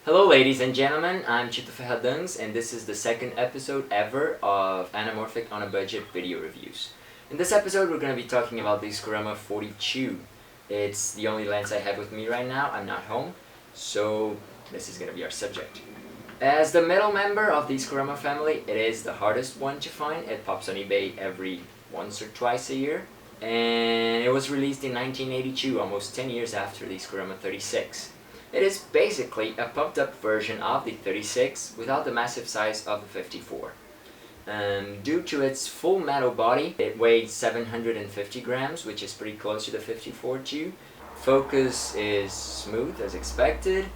Hello ladies and gentlemen, I'm Chito Ferradans and this is the second episode ever of Anamorphic on a Budget video reviews. In this episode we're going to be talking about the Iscorama 42. It's the only lens I have with me right now. I'm not home, so this is going to be our subject. As the middle member of the Iscorama family, it is the hardest one to find. It pops on eBay every once or twice a year. And it was released in 1982, almost 10 years after the Iscorama 36. It is basically a pumped up version of the 36 without the massive size of the 54. Due to its full metal body, it weighs 750 grams, which is pretty close to the 54 too. Focus is smooth as expected.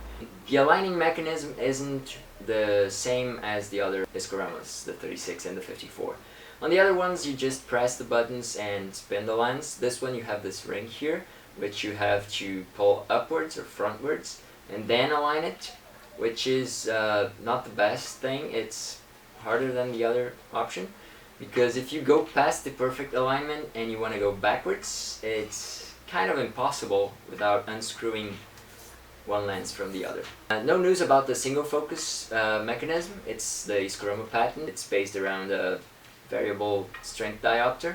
The aligning mechanism isn't the same as the other Iskoramas, the 36 and the 54. On the other ones you just press the buttons and spin the lens. This one you have this ring here, which you have to pull upwards or frontwards and then align it, which is not the best thing. It's harder than the other option, because if you go past the perfect alignment and you want to go backwards, it's kind of impossible without unscrewing one lens from the other. No news about the single focus mechanism. It's the Iscorama patent. It's based around a variable strength diopter,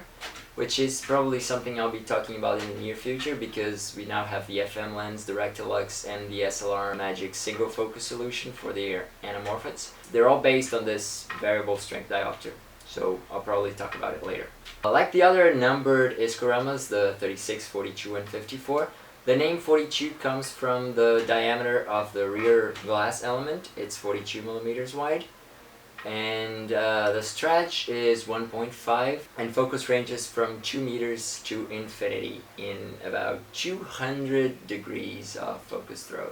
which is probably something I'll be talking about in the near future, because we now have the FM lens, the Rectilux, and the SLR Magic single focus solution for the Anamorphics. They're all based on this variable strength diopter, so I'll probably talk about it later. Like the other numbered Iskoramas, the 36, 42, and 54, the name 42 comes from the diameter of the rear glass element. It's 42 millimeters wide. And the stretch is 1.5 and focus ranges from 2 meters to infinity in about 200 degrees of focus throw.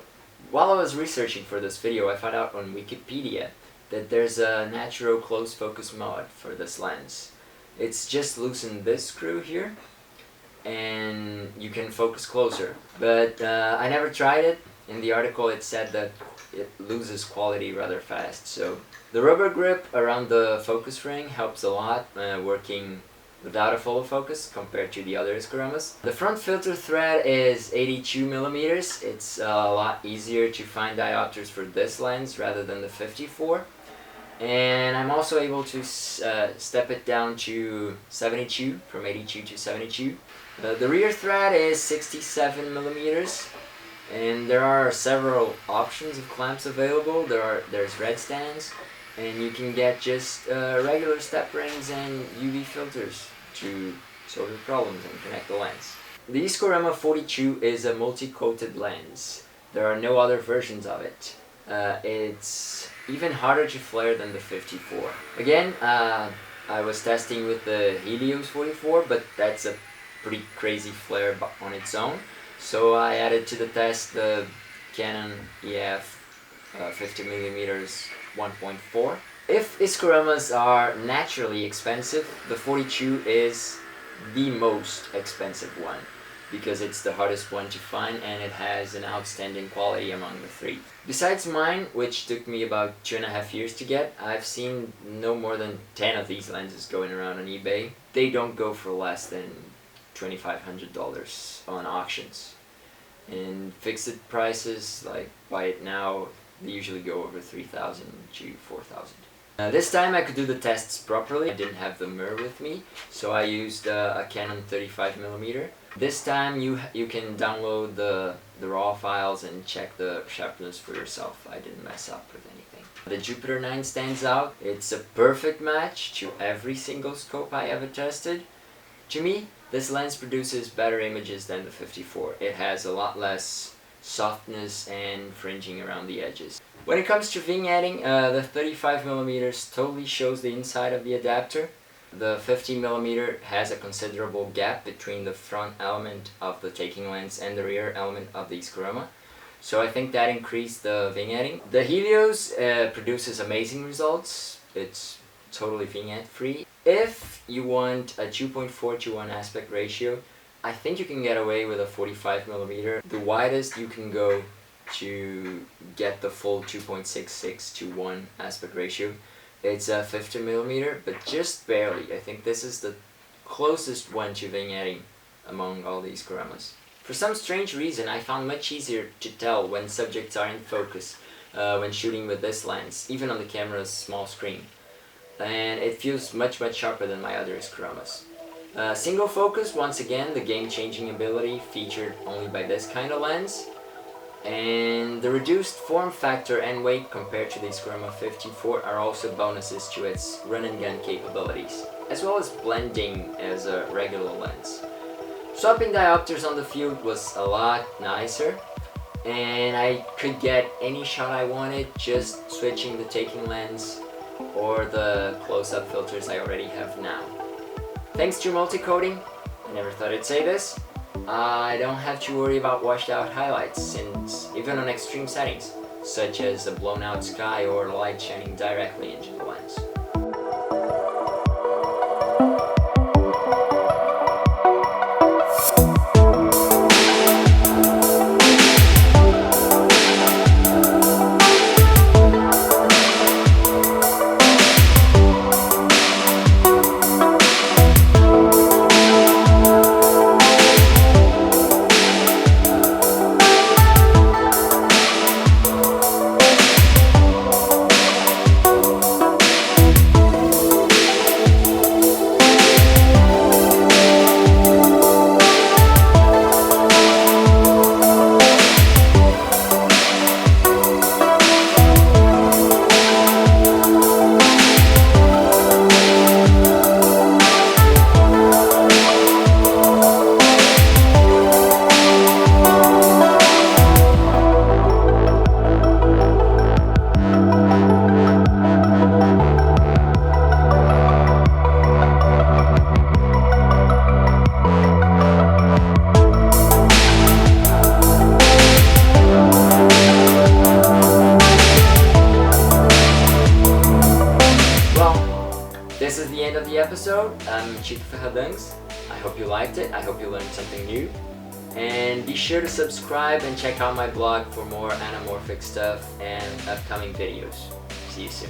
While I was researching for this video, I found out on Wikipedia that there's a natural close focus mod for this lens. It's just loosen this screw here and you can focus closer, but I never tried it. In the article it said that it loses quality rather fast. So the rubber grip around the focus ring helps a lot, working without a full focus compared to the other Iskoramas. The front filter thread is 82 millimeters. It's a lot easier to find diopters for this lens rather than the 54. And I'm also able to step it down to 72, from 82 to 72. The rear thread is 67 millimeters. And there are several options of clamps available. There's red stands, and you can get just regular step rings and UV filters to solve your problems and connect the lens. The Iscorama 42 is a multi-coated lens. There are no other versions of it. It's even harder to flare than the 54. Again, I was testing with the Helios 44, but that's a pretty crazy flare on its own. So I added to the test the Canon EF 50mm 1.4. If Iskoramas are naturally expensive, the 42 is the most expensive one, because it's the hardest one to find and it has an outstanding quality among the three. Besides mine, which took me about 2.5 years to get, I've seen no more than 10 of these lenses going around on eBay. They don't go for less than $2,500 on auctions. And fixed prices, like buy it now, they usually go over $3,000 to $4,000. This time I could do the tests properly. I didn't have the mirror with me, so I used a Canon 35mm. This time you can download the raw files and check the sharpness for yourself. I didn't mess up with anything. The Jupiter 9 stands out. It's a perfect match to every single scope I ever tested. To me, this lens produces better images than the 54. It has a lot less softness and fringing around the edges. When it comes to vignetting, the 35mm totally shows the inside of the adapter. The 15mm has a considerable gap between the front element of the taking lens and the rear element of the Iscorama. So I think that increased the vignetting. The Helios produces amazing results. It's totally vignette free. If you want a 2.4 to 1 aspect ratio, I think you can get away with a 45mm. The widest you can go to get the full 2.66 to 1 aspect ratio, it's a 50mm, but just barely. I think this is the closest one to vignetting among all these Iskoramas. For some strange reason, I found much easier to tell when subjects are in focus. when shooting with this lens, even on the camera's small screen. And it feels much sharper than my other Iscoramas. Single focus, once again, the game-changing ability featured only by this kind of lens. And the reduced form factor and weight compared to the Iscorama 54 are also bonuses to its run and gun capabilities, as well as blending as a regular lens. Swapping diopters on the field was a lot nicer, and I could get any shot I wanted just switching the taking lens or the close-up filters I already have now. Thanks to multi-coating, I never thought I'd say this, I don't have to worry about washed out highlights, since even on extreme settings, such as a blown out sky or light shining directly into the lens. This is the end of the episode. I'm Chico Ferradangs. I hope you liked it. I hope you learned something new. And be sure to subscribe and check out my blog for more anamorphic stuff and upcoming videos. See you soon.